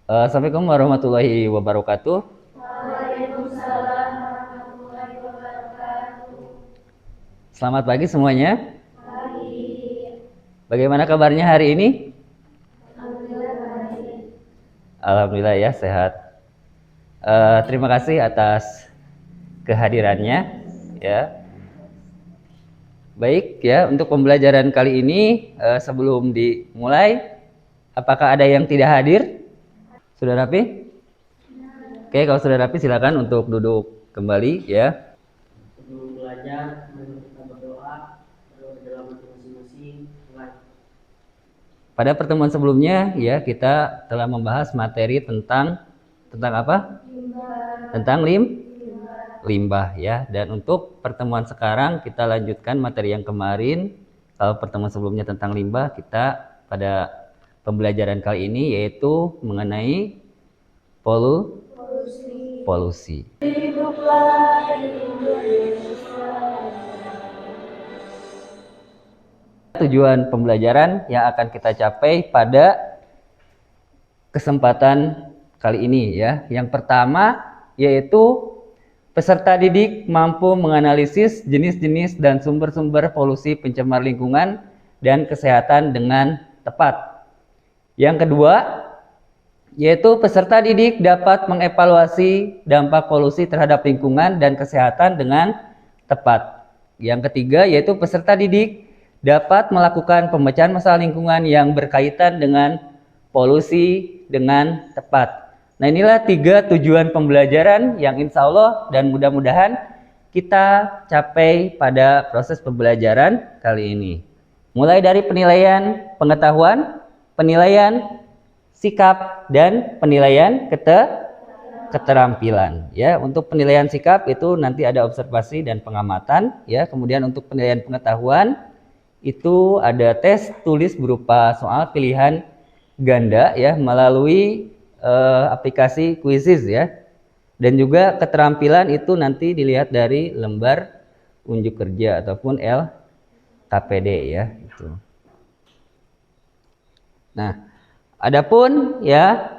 Assalamualaikum warahmatullahi wabarakatuh. Waalaikumsalam warahmatullahi wabarakatuh. Selamat pagi semuanya. Pagi. Bagaimana kabarnya hari ini? Alhamdulillah baik. Alhamdulillah ya sehat. Terima kasih atas kehadirannya ya. Baik ya, untuk pembelajaran kali ini sebelum dimulai, apakah ada yang tidak hadir? Sudah rapi? Oke, kalau sudah rapi silakan untuk duduk kembali ya. Sebelum belajar, mari kita berdoa dalam hati masing-masing. Pada pertemuan sebelumnya ya kita telah membahas materi tentang apa? Tentang limbah ya. Dan untuk pertemuan sekarang kita lanjutkan materi yang kemarin. Kalau pertemuan sebelumnya tentang limbah, kita pada pembelajaran kali ini yaitu mengenai polusi. Hiduplah Indonesia. Tujuan pembelajaran yang akan kita capai pada kesempatan kali ini ya. Yang pertama yaitu peserta didik mampu menganalisis jenis-jenis dan sumber-sumber polusi pencemar lingkungan dan kesehatan dengan tepat. Yang kedua yaitu peserta didik dapat mengevaluasi dampak polusi terhadap lingkungan dan kesehatan dengan tepat. Yang ketiga yaitu peserta didik dapat melakukan pemecahan masalah lingkungan yang berkaitan dengan polusi dengan tepat. Nah, inilah 3 tujuan pembelajaran yang insya Allah dan mudah-mudahan kita capai pada proses pembelajaran kali ini. Mulai dari penilaian pengetahuan, penilaian sikap, dan penilaian keterampilan. Ya, untuk penilaian sikap itu nanti ada observasi dan pengamatan. Ya, kemudian untuk penilaian pengetahuan itu ada tes tulis berupa soal pilihan ganda ya melalui aplikasi Quizizz ya. Dan juga keterampilan itu nanti dilihat dari lembar unjuk kerja ataupun LKPD ya itu. Nah, adapun ya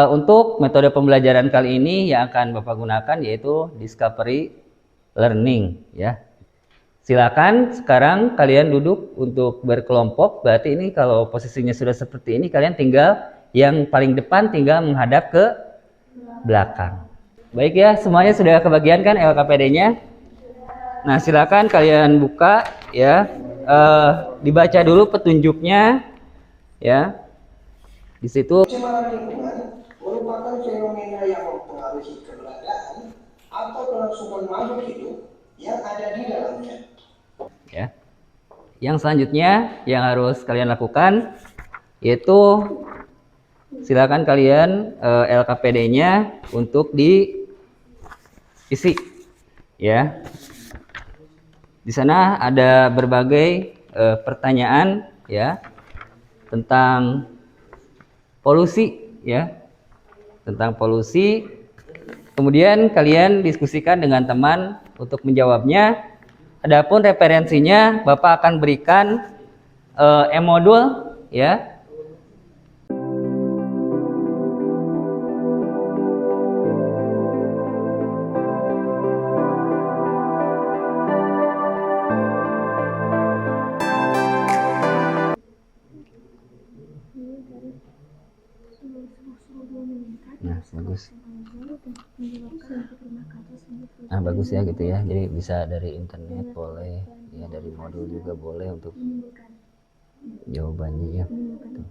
untuk metode pembelajaran kali ini yang akan Bapak gunakan yaitu discovery learning ya. Silakan sekarang kalian duduk untuk berkelompok. Berarti ini kalau posisinya sudah seperti ini, kalian tinggal yang paling depan tinggal menghadap ke belakang. Baik ya, semuanya sudah kebagian kan LKPD-nya? Nah, silakan kalian buka ya. Dibaca dulu petunjuknya ya. Di situ Pencemaran lingkungan merupakan fenomena yang mempengaruhi keberadaan atau kelangsungan makhluk hidup yang ada di dalamnya. ya. Yang selanjutnya yang harus kalian lakukan yaitu silakan kalian LKPD-nya untuk diisi ya. Di sana ada berbagai pertanyaan ya tentang polusi ya. Tentang polusi. Kemudian kalian diskusikan dengan teman untuk menjawabnya. Adapun referensinya Bapak akan berikan e-modul ya. Nah, bagus. Nah, bagus ya gitu ya. Jadi bisa dari internet boleh, ya dari modul juga boleh untuk jawabannya ya. Gitu.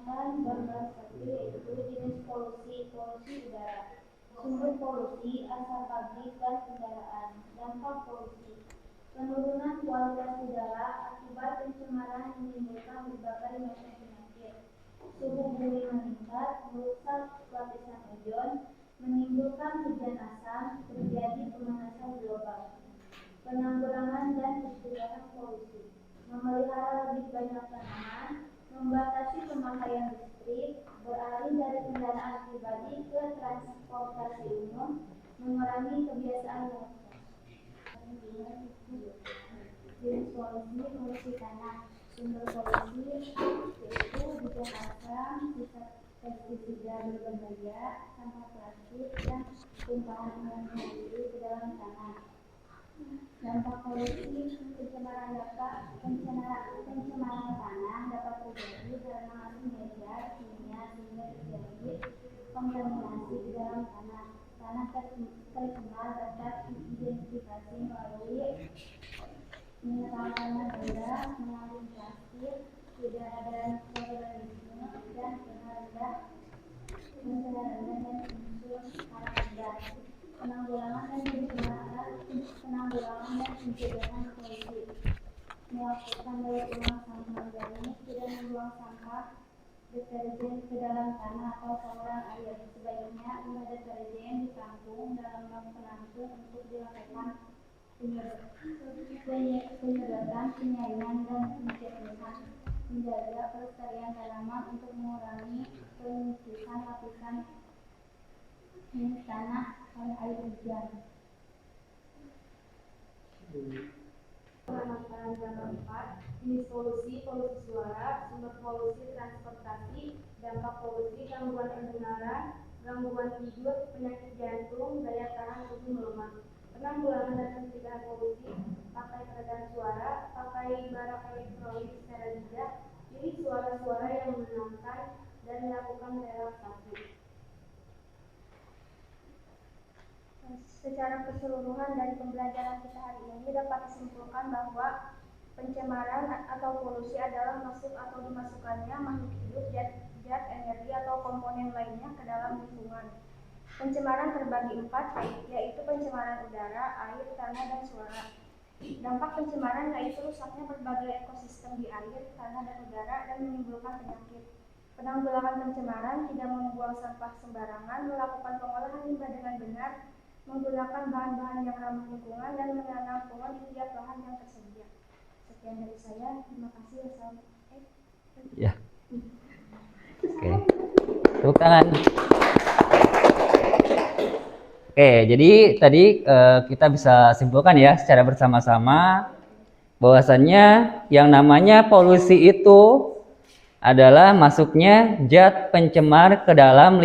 perkenalkan gambar 1 yaitu jenis polusi udara. Sumber polusi asal pabrik dan kendaraan. Dampak polusi. Penurunan kualitas udara akibat pencemaran menimbulkan berbagai macam penyakit. Suhu bumi meningkat, merusak lapisan ozon, menimbulkan hujan asam, terjadi pemanasan global. Penanggulangan dan pencegahan polusi. Memelihara lebih banyak tanaman, membatasi pemakaian listrik, beralih dari kendaraan pribadi ke transportasi umum, mengurangi kebiasaan merokok. Jenis polusi tanah. Sumber polusi yaitu hujan asam, sisa pestisida berbahaya, sampah plastik, dan tumpahan minyak kayu ke dalam tanah. Dampak polusi pencemaran tanah dapat terjadi karena masuk media kimia sehingga terjadi kontaminasi di dalam tanah. Tanah tercemar dapat diidentifikasi melalui mineral tanah rendah, mengandung plastik, tidak ada mikroorganisme, dan rendah dan unsur hara rendah. Penanggulangan dan pencegahan polusi. Melakukan daur ulang sampah organik, tidak membuang sampah deterjen ke dalam tanah atau saluran air. Sebaiknya limbah deterjen ditampung dalam bak penampung untuk dilakukan penyedotan, penyaringan, dan pencegahan. Menjaga pelestarian tanaman untuk mengurangi penumpukan lapisan tanah oleh air hujan. Pengamatan gambar 4, jenis polusi suara, sumber polusi transportasi, dampak polusi, gangguan pendengaran, gangguan tidur, penyakit jantung, daya tahan tubuh melemah. Penanggulangan dan pencegahan polusi, pakai peredam suara, pakai barang elektronik secara bijak, pilih suara-suara yang menenangkan, dan melakukan relaksasi. Secara keseluruhan dari pembelajaran kita hari ini dapat disimpulkan bahwa pencemaran atau polusi adalah masuk atau dimasukkannya makhluk hidup, zat energi atau komponen lainnya ke dalam lingkungan. Pencemaran terbagi 4, yaitu pencemaran udara, air, tanah, dan suara. Dampak pencemaran yaitu rusaknya berbagai ekosistem di air, tanah, dan udara, dan menimbulkan penyakit. Penanggulangan pencemaran tidak membuang sampah sembarangan, melakukan pengolahan limbah dengan benar, menggunakan bahan-bahan yang ramah lingkungan, dan menanam pohon di tiap lahan yang tersedia. Sekian dari saya, terima kasih. Ya. Oke. Tepuk tangan. Oke, jadi tadi kita bisa simpulkan ya secara bersama-sama bahwasannya yang namanya polusi itu adalah masuknya zat pencemar ke dalam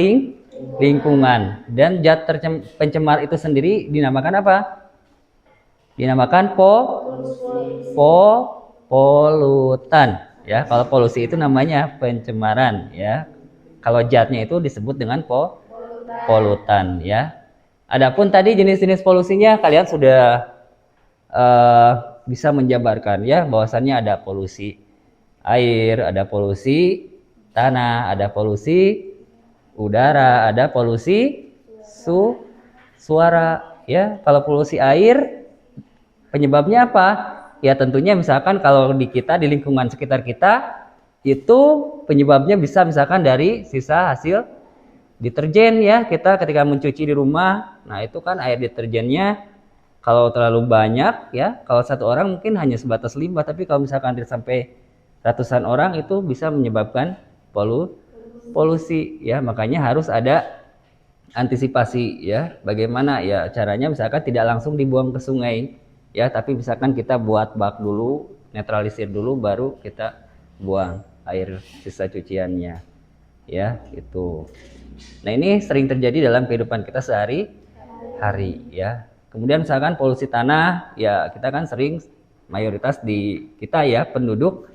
lingkungan, dan zat pencemar itu sendiri dinamakan apa? Dinamakan polutan ya. Kalau polusi itu namanya pencemaran ya. Kalau zatnya itu disebut dengan polutan ya. Adapun tadi jenis-jenis polusinya kalian sudah bisa menjabarkan ya, bahwasannya ada polusi air, ada polusi tanah, ada polusi udara, ada polusi suara ya. Kalau polusi air penyebabnya apa? Ya tentunya misalkan kalau di lingkungan sekitar kita itu penyebabnya bisa misalkan dari sisa hasil deterjen ya. Kita ketika mencuci di rumah, nah itu kan air deterjennya kalau terlalu banyak ya, kalau satu orang mungkin hanya sebatas limbah, tapi kalau misalkan sampai ratusan orang itu bisa menyebabkan polusi ya. Makanya harus ada antisipasi ya. Bagaimana ya caranya, misalkan tidak langsung dibuang ke sungai ya, tapi misalkan kita buat bak dulu, netralisir dulu, baru kita buang air sisa cuciannya ya itu. Nah ini sering terjadi dalam kehidupan kita sehari-hari ya. Kemudian misalkan polusi tanah ya, kita kan sering mayoritas di kita ya penduduk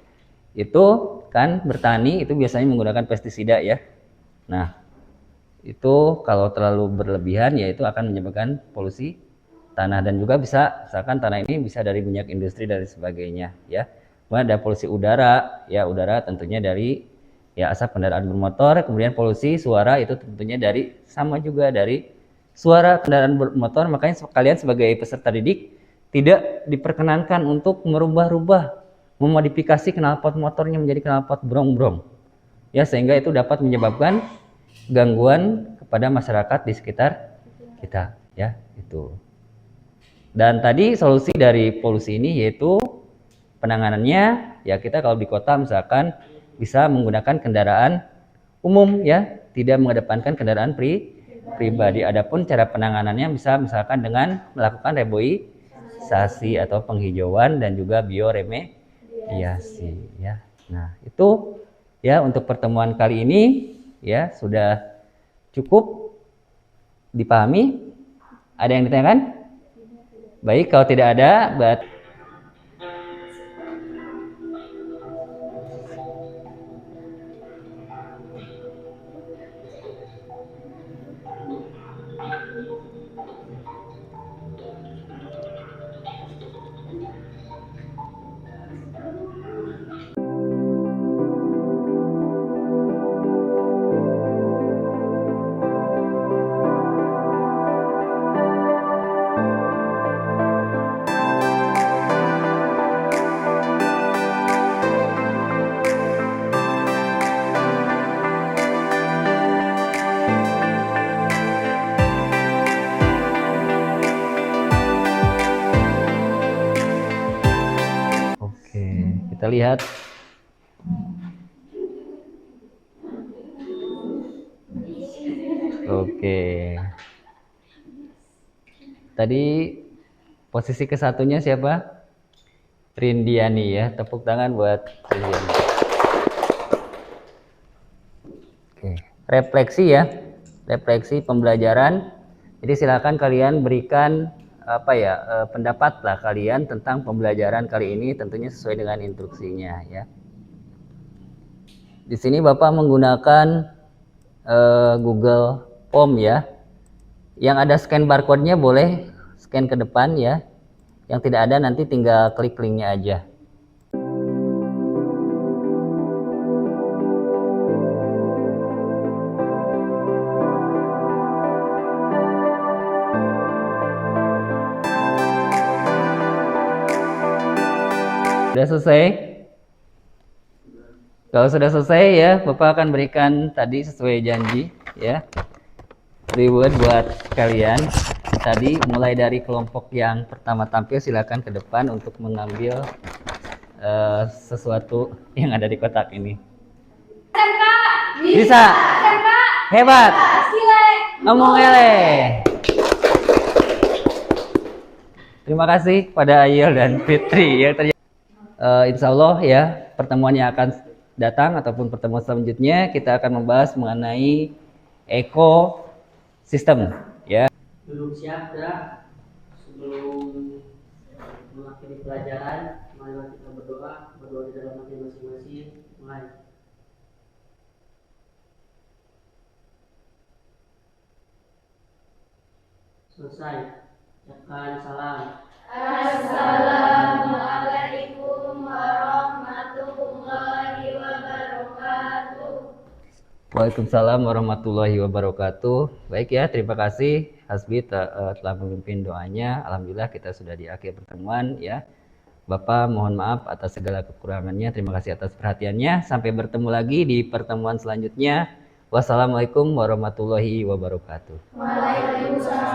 itu kan bertani itu biasanya menggunakan pestisida ya. Nah itu kalau terlalu berlebihan ya itu akan menyebabkan polusi tanah, dan juga bisa misalkan tanah ini bisa dari minyak industri dan sebagainya ya. Kemudian ada polusi udara ya, udara tentunya dari ya asap kendaraan bermotor. Kemudian polusi suara itu tentunya sama juga dari suara kendaraan bermotor. Makanya kalian sebagai peserta didik tidak diperkenankan untuk merubah-rubah, memodifikasi knalpot motornya menjadi knalpot brong-brong, ya, sehingga itu dapat menyebabkan gangguan kepada masyarakat di sekitar kita, ya, itu. Dan tadi solusi dari polusi ini yaitu penanganannya, ya, kita kalau di kota misalkan bisa menggunakan kendaraan umum, ya, tidak mengedepankan kendaraan pribadi. Adapun cara penanganannya bisa misalkan dengan melakukan reboisasi atau penghijauan dan juga bioremediasi, ya. Nah, itu ya untuk pertemuan kali ini, ya, sudah cukup dipahami. Ada yang ditanyakan? Baik, kalau tidak ada, oke, kita lihat. Oke. Tadi posisi kesatunya siapa? Rindiani, ya. Tepuk tangan buat Rindiani. Oke. Refleksi, ya. Refleksi pembelajaran. Jadi silakan kalian berikan pendapat lah kalian tentang pembelajaran kali ini, tentunya sesuai dengan instruksinya, ya. Di sini Bapak menggunakan Google Form, ya. Yang ada scan barcode-nya boleh scan ke depan, ya. Yang tidak ada nanti tinggal klik linknya aja. Sudah selesai? Kalau sudah selesai, ya, Bapak akan berikan tadi sesuai janji, ya, reward buat kalian. Tadi mulai dari kelompok yang pertama tampil, silakan ke depan untuk mengambil sesuatu yang ada di kotak ini. Bisa. Hebat. Ngomong ele. Terima kasih pada Ayel dan Fitri yang terjadi. Insya Allah, ya, pertemuan yang akan datang ataupun pertemuan selanjutnya kita akan membahas mengenai ekosistem, ya. Duduk siap, gerak. Sebelum mengakhiri pelajaran, mari kita berdoa di dalam hati masing-masing. Mulai. Selesai. Ucapkan salam. Assalamualaikum warahmatullahi wabarakatuh. Waalaikumsalam warahmatullahi wabarakatuh. Baik, ya, terima kasih Hasbi telah memimpin doanya. Alhamdulillah kita sudah di akhir pertemuan, ya. Bapak mohon maaf atas segala kekurangannya. Terima kasih atas perhatiannya. Sampai bertemu lagi di pertemuan selanjutnya. Wassalamualaikum warahmatullahi wabarakatuh. Waalaikumsalam.